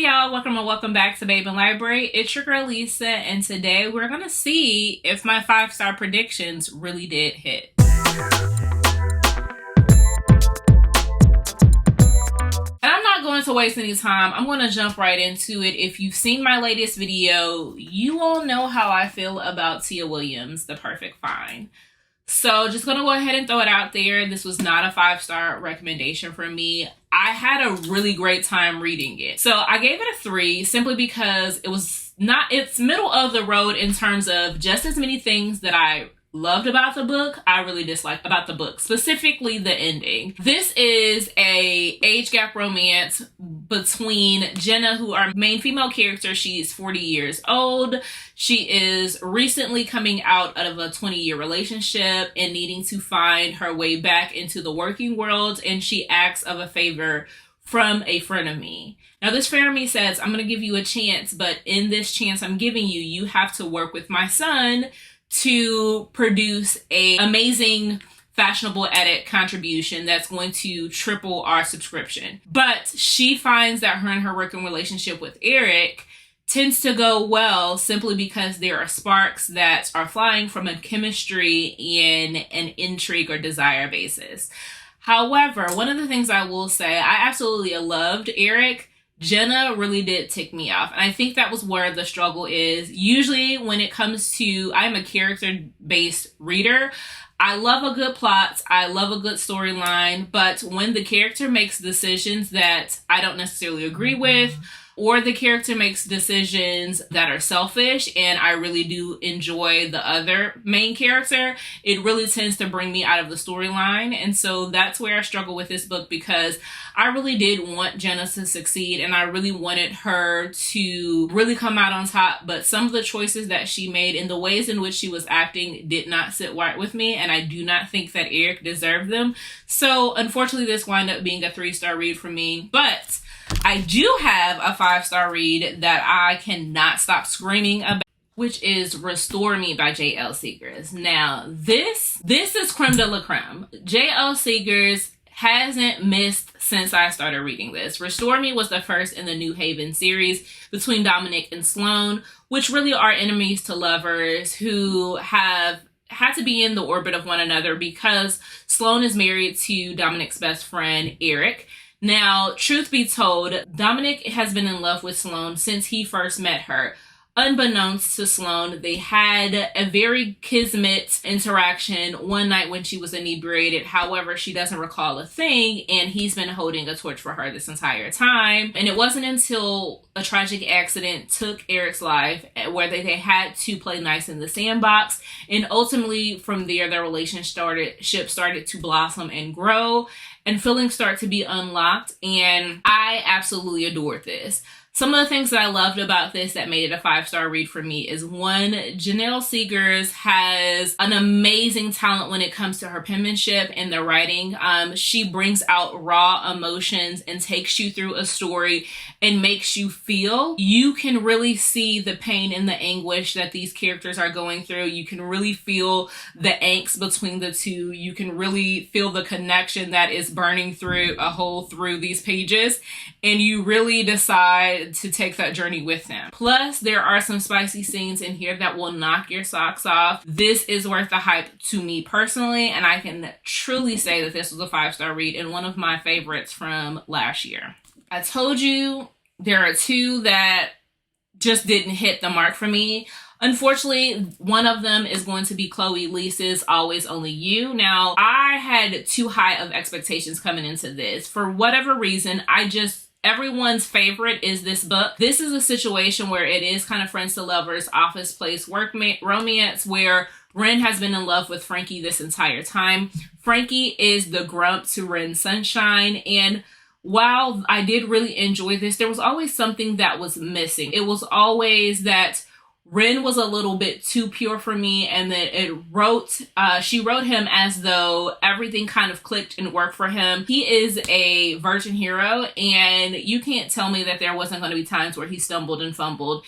y'all, welcome back to Babeinlibrary. It's your girl Lisa, and today we're gonna see if my 5-star predictions really did hit. And I'm not going to waste any time. I'm going to jump right into it. If you've seen my latest video, you all know how I feel about Tia Williams, The Perfect Find. So just gonna go ahead and throw it out there. This was not a 5-star recommendation for me. I had a really great time reading it. So I gave it a 3 simply because it's middle of the road in terms of just as many things that I loved about the book, I really disliked about the book, specifically the ending. This is a age gap romance between Jenna, who our main female character. She's 40 years old. She is recently coming out of a 20-year relationship and needing to find her way back into the working world, and she asks of a favor from a frenemy. Now, this frenemy says, I'm going to give you a chance, but in this chance I'm giving you, you have to work with my son to produce a amazing fashionable edit contribution that's going to triple our subscription. But she finds that her and her working relationship with Eric tends to go well simply because there are sparks that are flying from a chemistry and an intrigue or desire basis. However, one of the things I will say, I absolutely loved Eric. Jenna really did tick me off. And I think that was where the struggle is. Usually when it comes to, I'm a character-based reader. I love a good plot. I love a good storyline. But when the character makes decisions that I don't necessarily agree with, or the character makes decisions that are selfish and I really do enjoy the other main character, it really tends to bring me out of the storyline. And so that's where I struggle with this book, because I really did want Jenna to succeed and I really wanted her to really come out on top. But some of the choices that she made and the ways in which she was acting did not sit right with me, and I do not think that Eric deserved them. So unfortunately, this wound up being a 3-star read for me. But I do have a 5-star read that I cannot stop screaming about, which is Restore Me by J.L. Seegers. Now, this is creme de la creme. J.L. Seegers hasn't missed since I started reading this. Restore Me was the first in the New Haven series between Dominic and Sloane, which really are enemies to lovers who have had to be in the orbit of one another because Sloane is married to Dominic's best friend, Eric. Now, truth be told, Dominic has been in love with Sloane since he first met her. Unbeknownst to Sloane, they had a very kismet interaction one night when she was inebriated. However, she doesn't recall a thing, and he's been holding a torch for her this entire time. And it wasn't until a tragic accident took Eric's life where they had to play nice in the sandbox. And ultimately, from there, their relationship started to blossom and grow, and feelings start to be unlocked. And I absolutely adored this. Some of the things that I loved about this that made it a 5-star read for me is, one, Janelle Seegers has an amazing talent when it comes to her penmanship and the writing. She brings out raw emotions and takes you through a story and makes you feel. You can really see the pain and the anguish that these characters are going through. You can really feel the angst between the two. You can really feel the connection that is burning through a hole through these pages, and you really decide to take that journey with them. Plus, there are some spicy scenes in here that will knock your socks off. This is worth the hype to me personally, and I can truly say that this was a 5-star read and one of my favorites from last year. I told you there are 2 that just didn't hit the mark for me. Unfortunately, one of them is going to be Chloe Lisa's Always Only You. Now, I had too high of expectations coming into this. For whatever reason, everyone's favorite is this book. This is a situation where it is kind of friends to lovers, office place work romance, where Ren has been in love with Frankie this entire time. Frankie is the grump to Ren's sunshine, and while I did really enjoy this, there was always something that was missing. It was always that Ren was a little bit too pure for me, and that she wrote him as though everything kind of clicked and worked for him. He is a virgin hero, and you can't tell me that there wasn't going to be times where he stumbled and fumbled.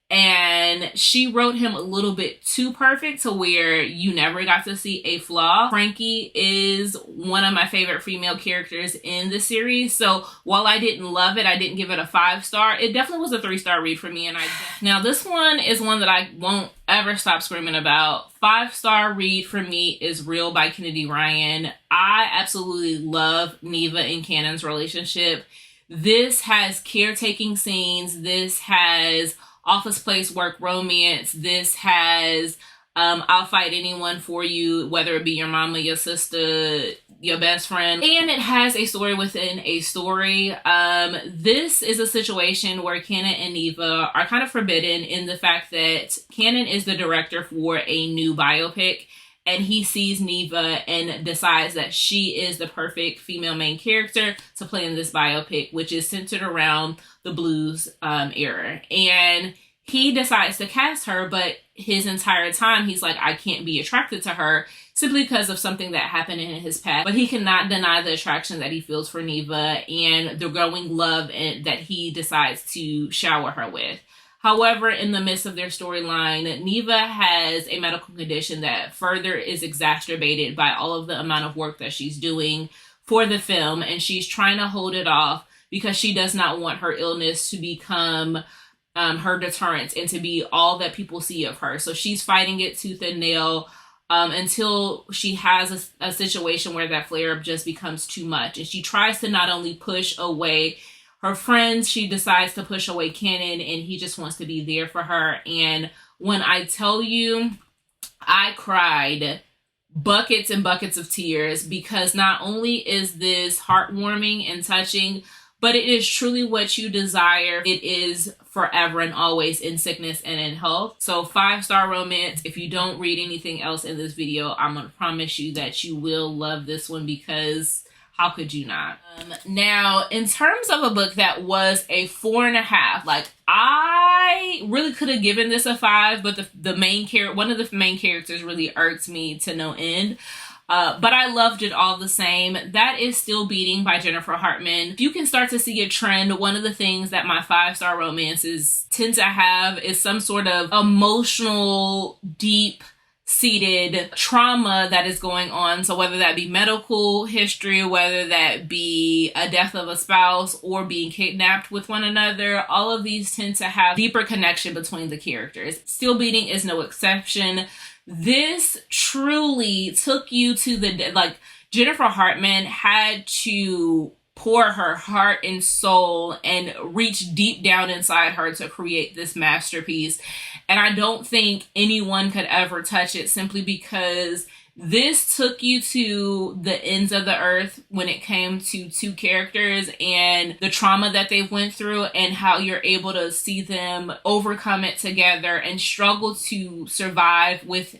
and she wrote him a little bit too perfect to where you never got to see a flaw. Frankie is one of my favorite female characters in the series, so while I didn't love it, I didn't give it a 5-star. It definitely was a 3-star read for me. And now this one is one that I won't ever stop screaming about. 5-star read for me is Real by Kennedy Ryan. I absolutely love Neva and Cannon's relationship. This has caretaking scenes. This has office place work romance. This has I'll fight anyone for you, whether it be your mama, your sister, your best friend. And it has a story within a story. This is a situation where Cannon and Neva are kind of forbidden in the fact that Cannon is the director for a new biopic, and he sees Neva and decides that she is the perfect female main character to play in this biopic, which is centered around the blues era. And he decides to cast her, but his entire time he's like, I can't be attracted to her simply because of something that happened in his past. But he cannot deny the attraction that he feels for Neva and the growing love that he decides to shower her with. However, in the midst of their storyline, Neva has a medical condition that further is exacerbated by all of the amount of work that she's doing for the film, and she's trying to hold it off because she does not want her illness to become her deterrent and to be all that people see of her. So she's fighting it tooth and nail until she has a situation where that flare-up just becomes too much. And she tries to not only push away her friends, she decides to push away Cannon, and he just wants to be there for her. And when I tell you, I cried buckets and buckets of tears, because not only is this heartwarming and touching, but it is truly what you desire. It is forever and always, in sickness and in health. So 5-star romance. If you don't read anything else in this video, I'm going to promise you that you will love this one, because how could you not? Now, in terms of a book that was a 4.5, like, I really could have given this a 5, but one of the main characters really irked me to no end. But I loved it all the same. That is Still Beating by Jennifer Hartman. If you can start to see a trend, one of the things that my 5-star romances tend to have is some sort of emotional, deep-seated trauma that is going on. So whether that be medical history, whether that be a death of a spouse, or being kidnapped with one another, all of these tend to have deeper connection between the characters. Still Beating is no exception. This truly took you to Jennifer Hartman had to pour her heart and soul and reach deep down inside her to create this masterpiece. And I don't think anyone could ever touch it, simply because this took you to the ends of the earth when it came to two characters and the trauma that they went through, and how you're able to see them overcome it together and struggle to survive with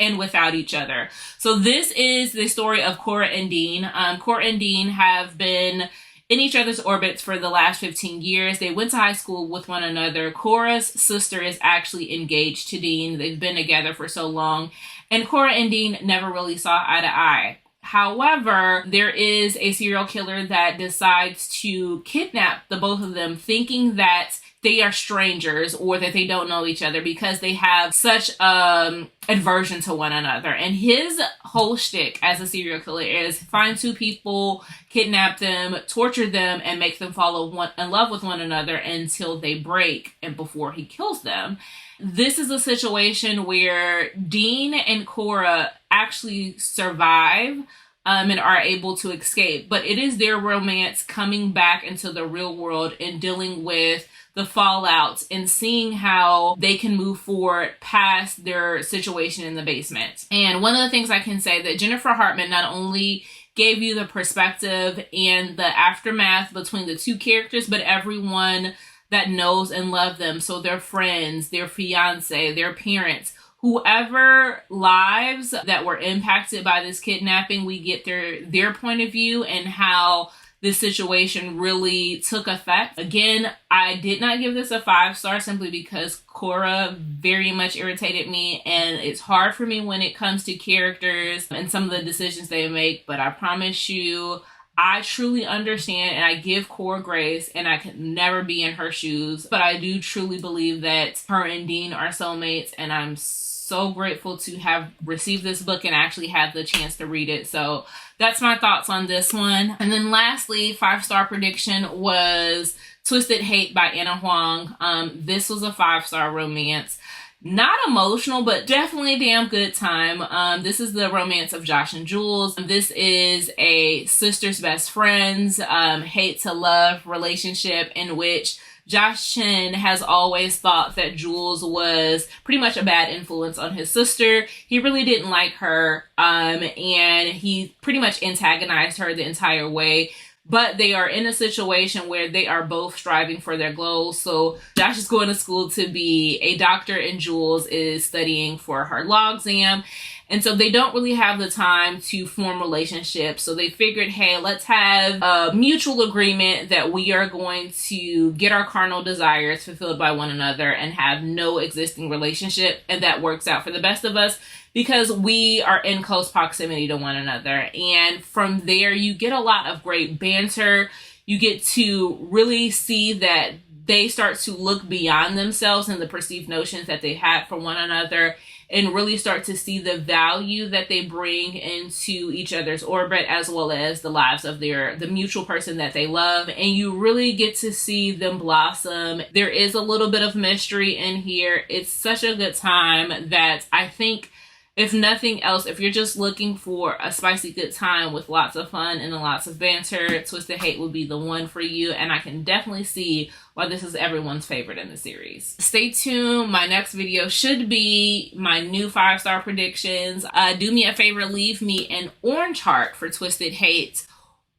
and without each other. So this is the story of Cora and Dean. Cora and Dean have been in each other's orbits for the last 15 years. They went to high school with one another. Cora's sister is actually engaged to Dean. They've been together for so long. And Cora and Dean never really saw eye to eye. However, there is a serial killer that decides to kidnap the both of them, thinking that they are strangers or that they don't know each other, because they have such aversion to one another. And his whole shtick as a serial killer is find two people, kidnap them, torture them, and make them fall in love with one another until they break and before he kills them. This is a situation where Dean and Cora actually survive and are able to escape. But it is their romance coming back into the real world and dealing with the fallout and seeing how they can move forward past their situation in the basement. And one of the things I can say that Jennifer Hartman not only gave you the perspective and the aftermath between the two characters, but everyone that knows and love them. So their friends, their fiance, their parents, whoever lives that were impacted by this kidnapping, we get their point of view and how this situation really took effect. Again, I did not give this a 5-star simply because Cora very much irritated me, and it's hard for me when it comes to characters and some of the decisions they make, but I promise you, I truly understand and I give Cora grace, and I could never be in her shoes, but I do truly believe that her and Dean are soulmates, and I'm so grateful to have received this book and actually had the chance to read it. So that's my thoughts on this one. And then lastly, 5-star prediction was Twisted Hate by Anna Huang. This was a 5-star romance. Not emotional, but definitely a damn good time. This is the romance of Josh and Jules. This is a sister's best friends, hate to love relationship in which Josh Chen has always thought that Jules was pretty much a bad influence on his sister. He really didn't like her, and he pretty much antagonized her the entire way. But they are in a situation where they are both striving for their goals. So Josh is going to school to be a doctor, and Jules is studying for her law exam. And so they don't really have the time to form relationships. So they figured, hey, let's have a mutual agreement that we are going to get our carnal desires fulfilled by one another and have no existing relationship. And that works out for the best of us, because we are in close proximity to one another. And from there, you get a lot of great banter. You get to really see that they start to look beyond themselves and the perceived notions that they had for one another, and really start to see the value that they bring into each other's orbit, as well as the lives of the mutual person that they love. And you really get to see them blossom. There is a little bit of mystery in here. It's such a good time that I think, if nothing else, if you're just looking for a spicy good time with lots of fun and lots of banter, Twisted Hate would be the one for you. And I can definitely see why this is everyone's favorite in the series. Stay tuned. My next video should be my new 5-star predictions. Do me a favor, leave me an orange heart for Twisted Hate,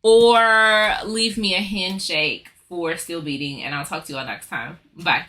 or leave me a handshake for Still Beating, and I'll talk to you all next time. Bye.